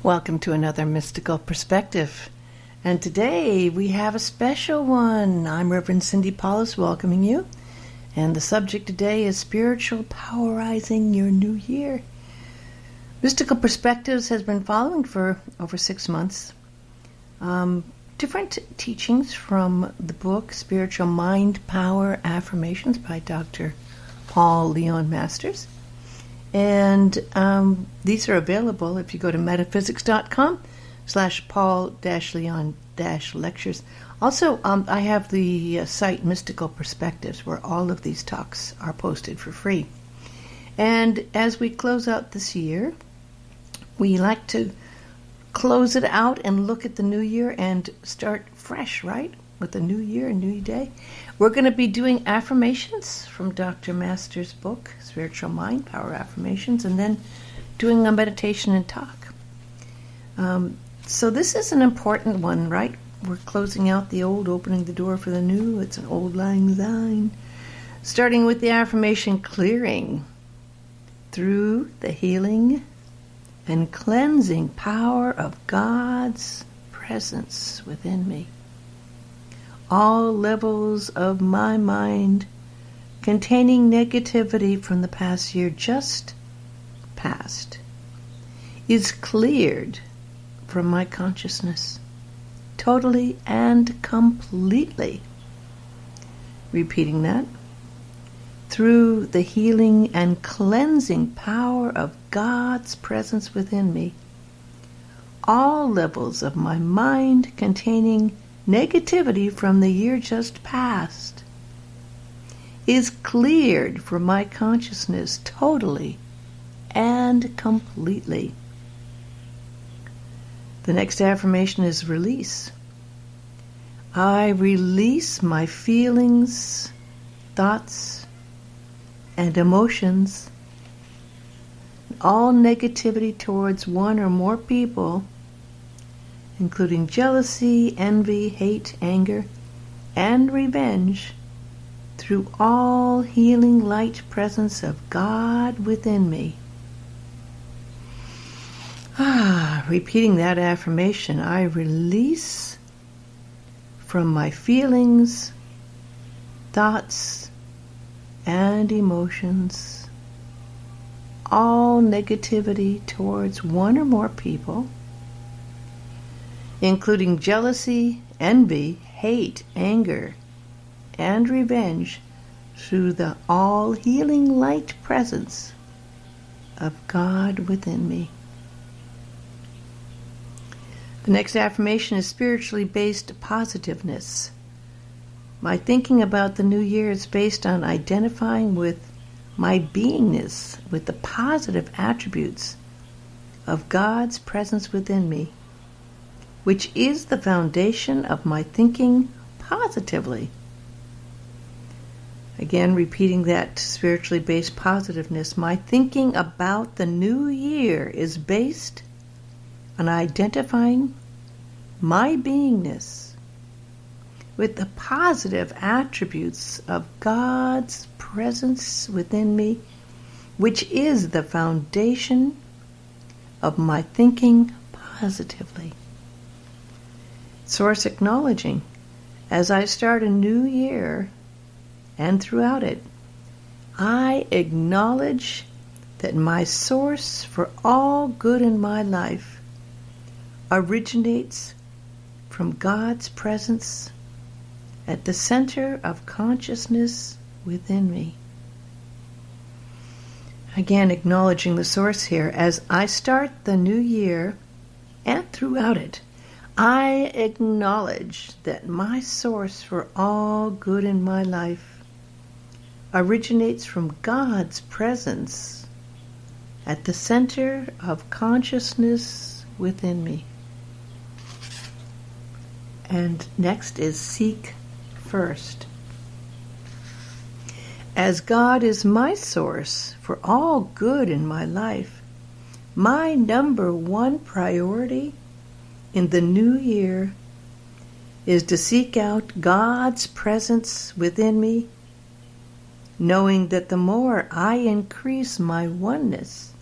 Welcome to another Mystical Perspective. And today we have a special one. I'm Reverend Cindy Paulos welcoming you. And the subject today is Spiritual Powerizing Your New Year. Mystical Perspectives has been following for over 6 months. Different teachings from the book Spiritual Mind Power Affirmations by Dr. Paul Leon Masters. And these are available if you go to metaphysics.com/Paul-Leon-lectures. Also, I have the site Mystical Perspectives where all of these talks are posted for free. And as we close out this year, we like to close it out and look at the new year and start fresh, right? With a new year, a new day. We're going to be doing affirmations from Dr. Masters' book, Spiritual Mind Power Affirmations, and then doing a meditation and talk. So this is an important one, right? We're closing out the old, opening the door for the new. It's an old lang syne. Starting with the affirmation, clearing through the healing and cleansing power of God's presence within me. All levels of my mind containing negativity from the past year just past is cleared from my consciousness totally and completely. Repeating that. Through the healing and cleansing power of God's presence within me, all levels of my mind containing negativity from the year just past is cleared from my consciousness totally and completely. The next affirmation is release. I release my feelings, thoughts, and emotions, all negativity towards one or more people, including jealousy, envy, hate, anger, and revenge, through all healing light presence of God within me. Repeating that affirmation, I release from my feelings, thoughts, and emotions all negativity towards one or more people, including jealousy, envy, hate, anger, and revenge, through the all-healing light presence of God within me. The next affirmation is spiritually based positiveness. My thinking about the new year is based on identifying with my beingness, with the positive attributes of God's presence within me, which is the foundation of my thinking positively. Again, repeating that spiritually based positiveness. My thinking about the new year is based on identifying my beingness with the positive attributes of God's presence within me, which is the foundation of my thinking positively. Source acknowledging, as I start a new year and throughout it, I acknowledge that my source for all good in my life originates from God's presence at the center of consciousness within me. Again, acknowledging the source here. As I start the new year and throughout it, I acknowledge that my source for all good in my life originates from God's presence at the center of consciousness within me. And next is seek first. As God is my source for all good in my life, my number one priority in the new year is to seek out God's presence within me, knowing that the more I increase my oneness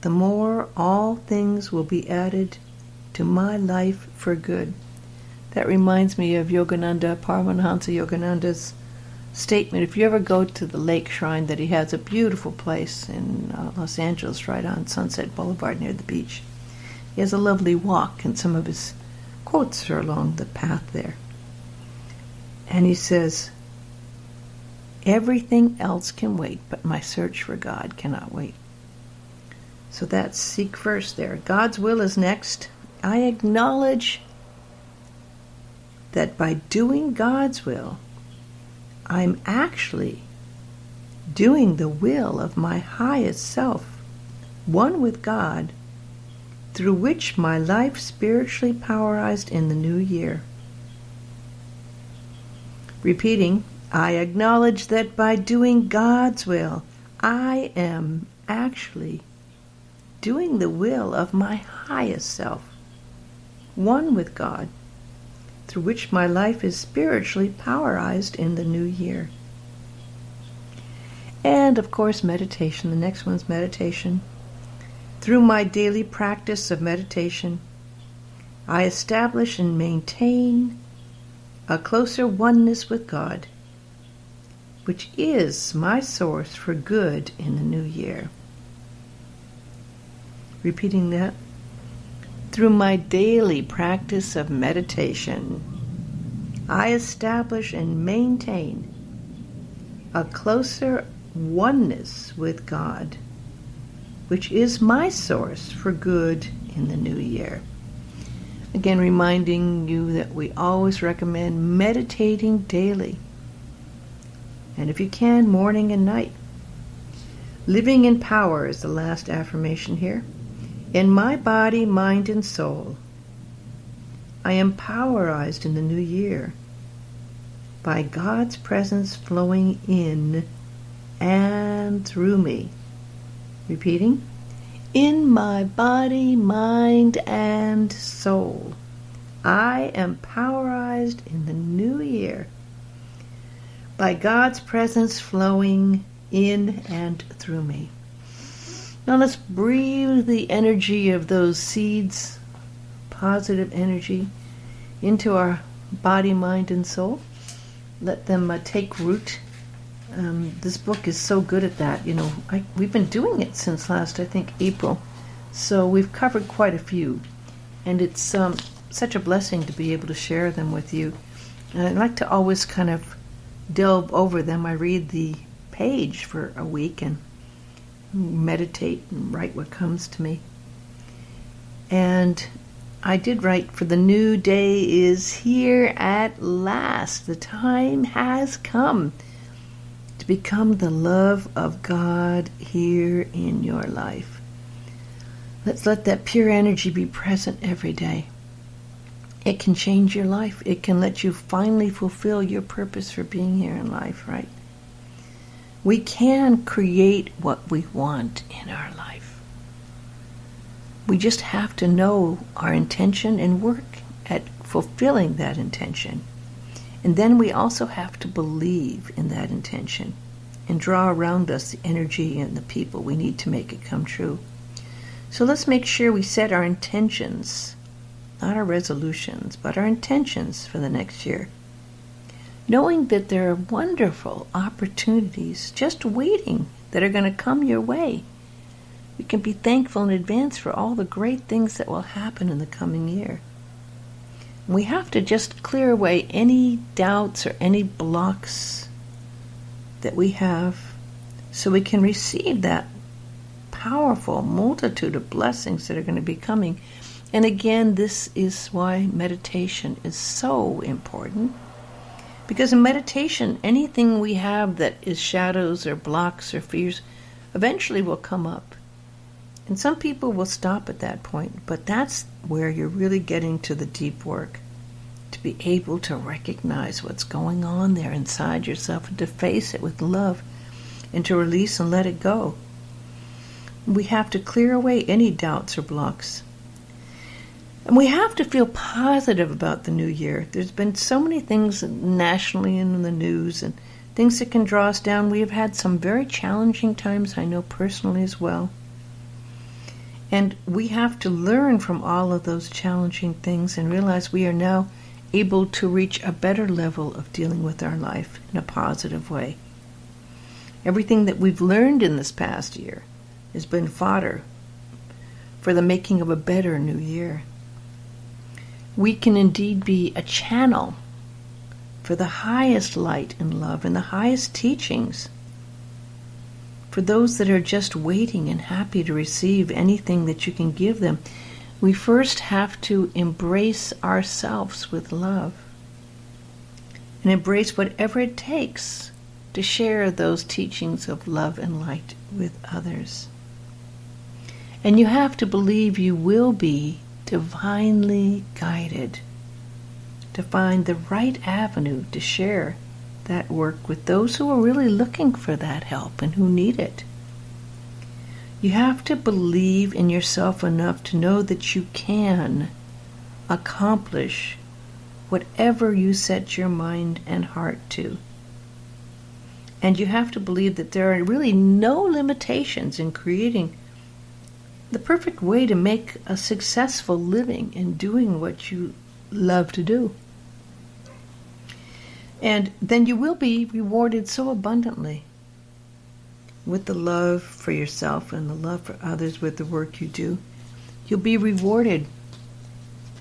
the more all things will be added to my life for good. That reminds me of Yogananda, Paramahansa Yogananda's statement. If you ever go to the lake shrine that he has, a beautiful place in Los Angeles, right on Sunset Boulevard near the beach. He has a lovely walk, and some of his quotes are along the path there. And he says, everything else can wait, but my search for God cannot wait. So that's seek first there. God's will is next. I acknowledge that by doing God's will, I'm actually doing the will of my highest self, one with God, through which my life spiritually powerized in the new year. Repeating, I acknowledge that by doing God's will, I am actually doing the will of my highest self, one with God, through which my life is spiritually powerized in the new year. And, of course, meditation. The next one's meditation. Through my daily practice of meditation, I establish and maintain a closer oneness with God, which is my source for good in the new year. Repeating that. Through my daily practice of meditation, I establish and maintain a closer oneness with God, which is my source for good in the new year. Again, reminding you that we always recommend meditating daily. And if you can, morning and night. Living in power is the last affirmation here. In my body, mind, and soul, I am powerized in the new year by God's presence flowing in and through me. Repeating, in my body, mind, and soul, I am powerized in the new year by God's presence flowing in and through me. Now let's breathe the energy of those seeds, positive energy, into our body, mind, and soul. Let them take root. This book is so good at that. We've been doing it since last, I think, April. So we've covered quite a few. And it's such a blessing to be able to share them with you. And I like to always kind of delve over them. I read the page for a week and meditate and write what comes to me. And I did write, for the new day is here at last. The time has come to become the love of God here in your life. Let's let that pure energy be present every day. It can change your life. It can let you finally fulfill your purpose for being here in life, right? We can create what we want in our life. We just have to know our intention and work at fulfilling that intention. And then we also have to believe in that intention and draw around us the energy and the people we need to make it come true. So let's make sure we set our intentions, not our resolutions, but our intentions for the next year. Knowing that there are wonderful opportunities just waiting that are going to come your way. We can be thankful in advance for all the great things that will happen in the coming year. We have to just clear away any doubts or any blocks that we have so we can receive that powerful multitude of blessings that are going to be coming. And again, this is why meditation is so important. Because in meditation, anything we have that is shadows or blocks or fears eventually will come up. And some people will stop at that point, but that's where you're really getting to the deep work. To be able to recognize what's going on there inside yourself and to face it with love and to release and let it go. We have to clear away any doubts or blocks. And we have to feel positive about the new year. There's been so many things nationally and in the news and things that can draw us down. We have had some very challenging times, I know personally as well. And we have to learn from all of those challenging things and realize we are now able to reach a better level of dealing with our life in a positive way. Everything that we've learned in this past year has been fodder for the making of a better new year. We can indeed be a channel for the highest light and love and the highest teachings for those that are just waiting and happy to receive anything that you can give them. We first have to embrace ourselves with love and embrace whatever it takes to share those teachings of love and light with others. And you have to believe you will be divinely guided to find the right avenue to share that work with those who are really looking for that help and who need it. You have to believe in yourself enough to know that you can accomplish whatever you set your mind and heart to. And you have to believe that there are really no limitations in creating the perfect way to make a successful living in doing what you love to do. And then you will be rewarded so abundantly with the love for yourself and the love for others with the work you do. You'll be rewarded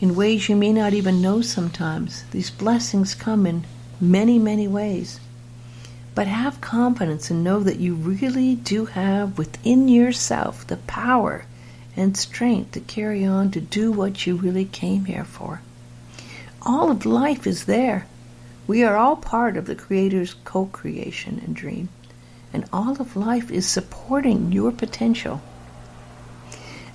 in ways you may not even know sometimes. These blessings come in many, many ways. But have confidence and know that you really do have within yourself the power and strength to carry on to do what you really came here for. All of life is there. We are all part of the Creator's co-creation and dream. And all of life is supporting your potential.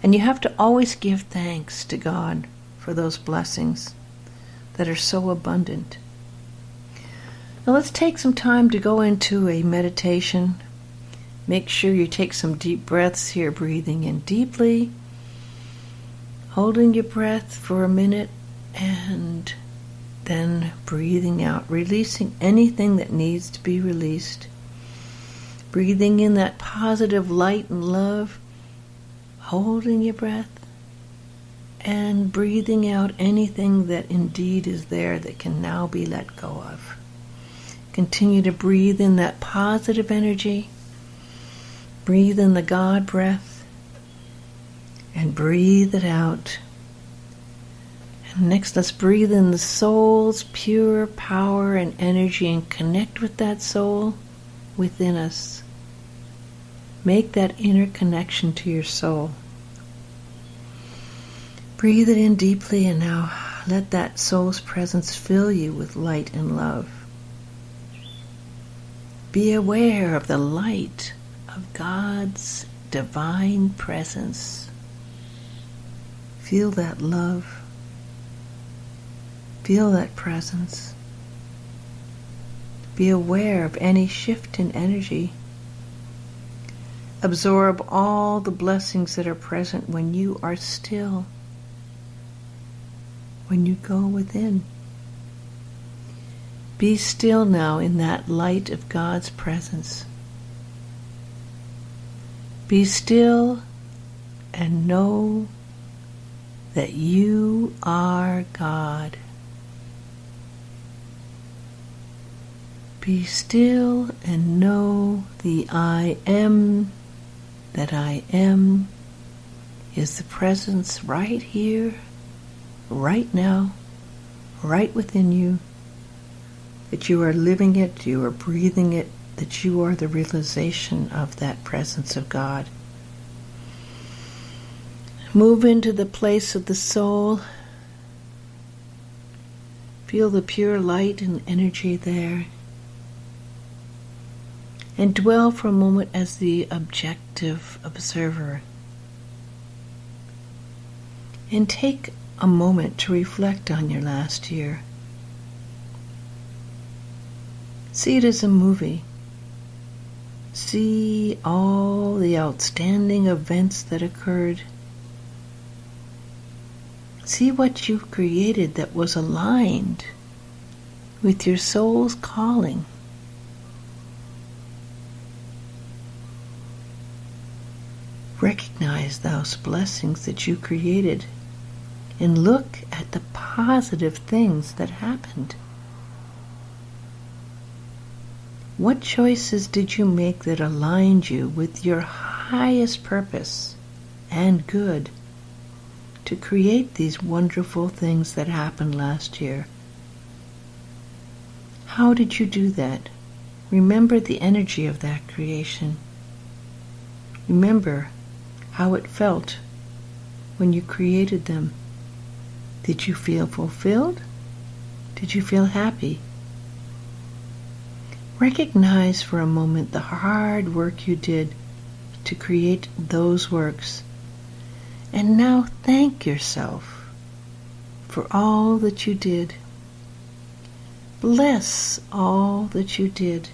And you have to always give thanks to God for those blessings that are so abundant. Now let's take some time to go into a meditation. Make sure you take some deep breaths here, breathing in deeply, holding your breath for a minute, and then breathing out, releasing anything that needs to be released. Breathing in that positive light and love, holding your breath, and breathing out anything that indeed is there that can now be let go of. Continue to breathe in that positive energy. Breathe in the God breath and breathe it out. And next, let's breathe in the soul's pure power and energy and connect with that soul within us. Make that inner connection to your soul. Breathe it in deeply, and now let that soul's presence fill you with light and love. Be aware of the light of God's divine presence. Feel that love. Feel that presence. Be aware of any shift in energy. Absorb all the blessings that are present when you are still, when you go within. Be still now in that light of God's presence. Be still and know that you are God. Be still and know the I am that I am is the presence right here, right now, right within you. That you are living it, you are breathing it, that you are the realization of that presence of God. Move into the place of the soul. Feel the pure light and energy there. And dwell for a moment as the objective observer. And take a moment to reflect on your last year. See it as a movie. See all the outstanding events that occurred. See what you created that was aligned with your soul's calling. Recognize those blessings that you created and look at the positive things that happened. What choices did you make that aligned you with your highest purpose and good to create these wonderful things that happened last year? How did you do that? Remember the energy of that creation. Remember how it felt when you created them. Did you feel fulfilled? Did you feel happy? Recognize for a moment the hard work you did to create those works. And now thank yourself for all that you did. Bless all that you did.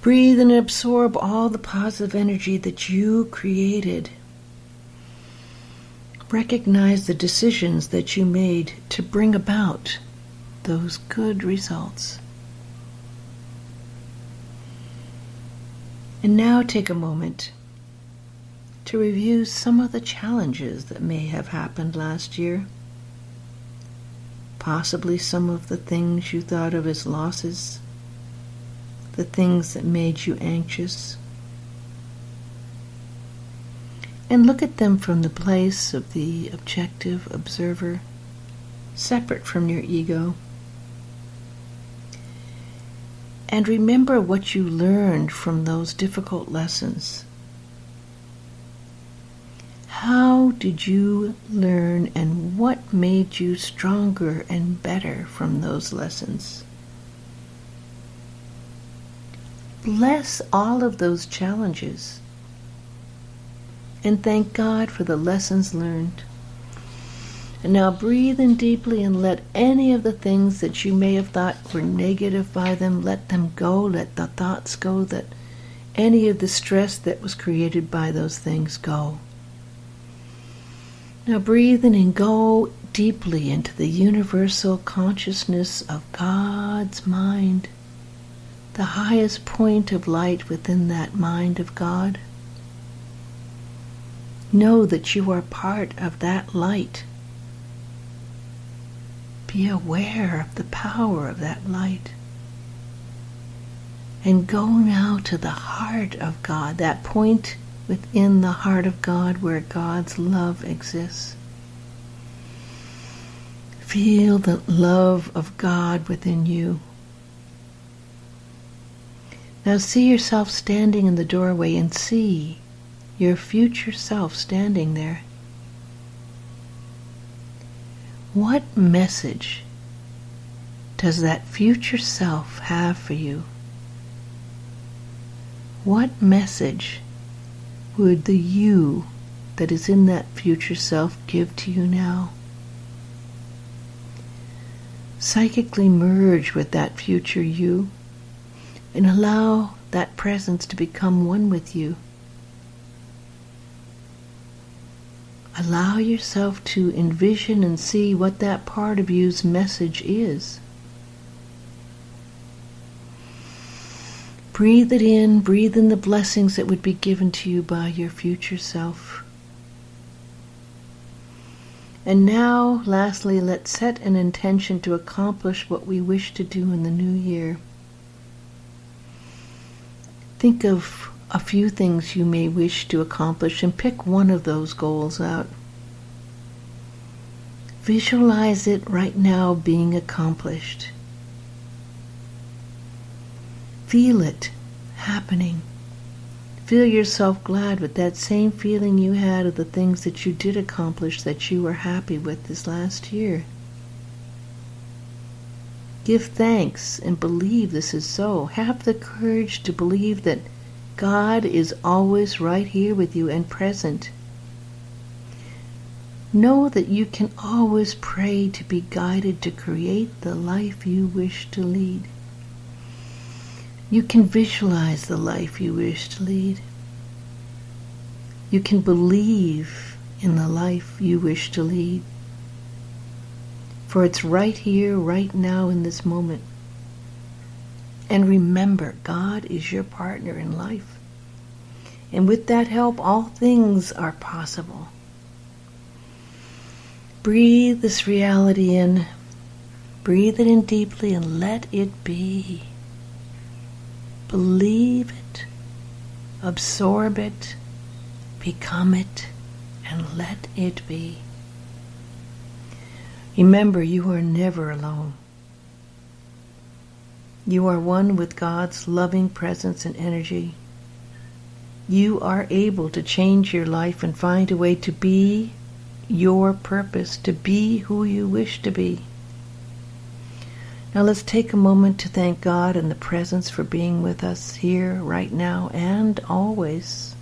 Breathe and absorb all the positive energy that you created. Recognize the decisions that you made to bring about those good results. And now take a moment to review some of the challenges that may have happened last year. Possibly some of the things you thought of as losses, the things that made you anxious. And look at them from the place of the objective observer, separate from your ego. And remember what you learned from those difficult lessons. How did you learn, and what made you stronger and better from those lessons? Bless all of those challenges and thank God for the lessons learned. And now breathe in deeply and let any of the things that you may have thought were negative by them, let them go, let the thoughts go, that any of the stress that was created by those things go. Now breathe in and go deeply into the universal consciousness of God's mind, the highest point of light within that mind of God. Know that you are part of that light. Be aware of the power of that light. And go now to the heart of God, that point within the heart of God where God's love exists. Feel the love of God within you. Now see yourself standing in the doorway and see your future self standing there. What message does that future self have for you? What message would the you that is in that future self give to you now? Psychically merge with that future you and allow that presence to become one with you. Allow yourself to envision and see what that part of you's message is. Breathe it in, breathe in the blessings that would be given to you by your future self. And now, lastly, let's set an intention to accomplish what we wish to do in the new year. Think of a few things you may wish to accomplish and pick one of those goals out. Visualize it right now being accomplished. Feel it happening. Feel yourself glad with that same feeling you had of the things that you did accomplish that you were happy with this last year. Give thanks and believe this is so. Have the courage to believe that God is always right here with you and present. Know that you can always pray to be guided to create the life you wish to lead. You can visualize the life you wish to lead. You can believe in the life you wish to lead. For it's right here, right now, in this moment. And remember, God is your partner in life. And with that help, all things are possible. Breathe this reality in. Breathe it in deeply and let it be. Believe it. Absorb it. Become it. And let it be. Remember, you are never alone. You are one with God's loving presence and energy. You are able to change your life and find a way to be your purpose, to be who you wish to be. Now let's take a moment to thank God and the presence for being with us here, right now, and always.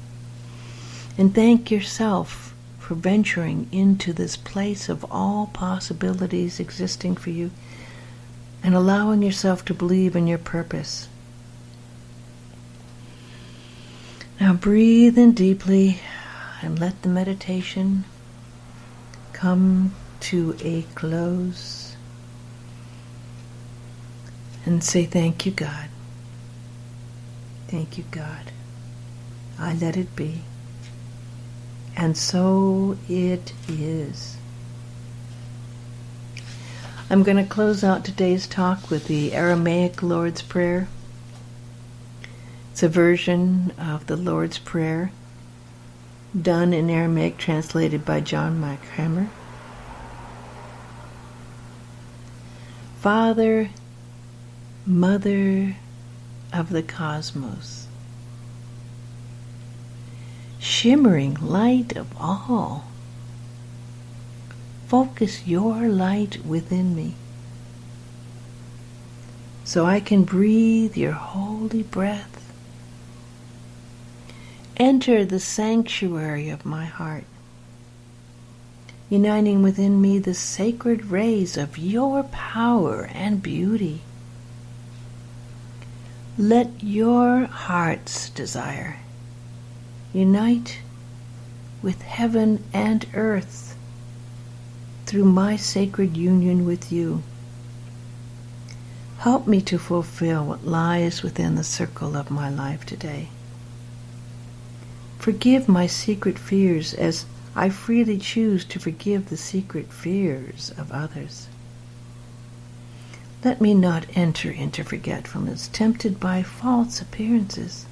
And thank yourself for venturing into this place of all possibilities existing for you and allowing yourself to believe in your purpose. Now breathe in deeply and let the meditation come to a close. And say, thank you, God. Thank you, God. I let it be. And so it is. I'm going to close out today's talk with the Aramaic Lord's Prayer. It's a version of the Lord's Prayer done in Aramaic, translated by John Machammer. Father, Mother of the cosmos, shimmering light of all, focus your light within me so I can breathe your holy breath. Enter the sanctuary of my heart, uniting within me the sacred rays of your power and beauty. Let your heart's desire unite with heaven and earth through my sacred union with you. Help me to fulfill what lies within the circle of my life today. Forgive my secret fears as I freely choose to forgive the secret fears of others. Let me not enter into forgetfulness, tempted by false appearances.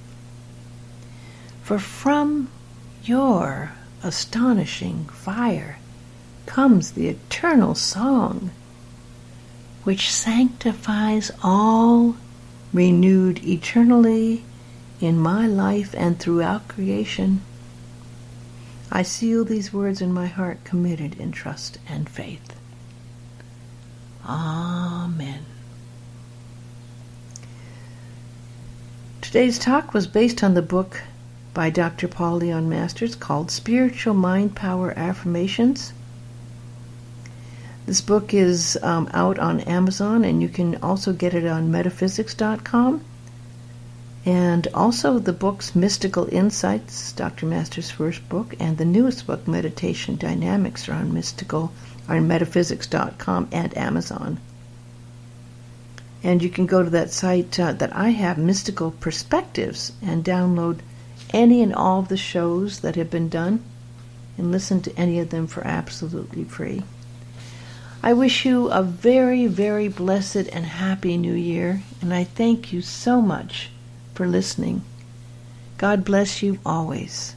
For from your astonishing fire comes the eternal song, which sanctifies all, renewed eternally in my life and throughout creation. I seal these words in my heart, committed in trust and faith. Amen. Today's talk was based on the book by Dr. Paul Leon Masters called Spiritual Mind Power Affirmations. This book is out on Amazon, and you can also get it on metaphysics.com. And also the books Mystical Insights, Dr. Masters' first book, and the newest book, Meditation Dynamics, are on metaphysics.com and Amazon. And you can go to that site that I have, Mystical Perspectives, and download any and all of the shows that have been done and listen to any of them for absolutely free. I wish you a very, very blessed and happy New Year, and I thank you so much for listening. God bless you always.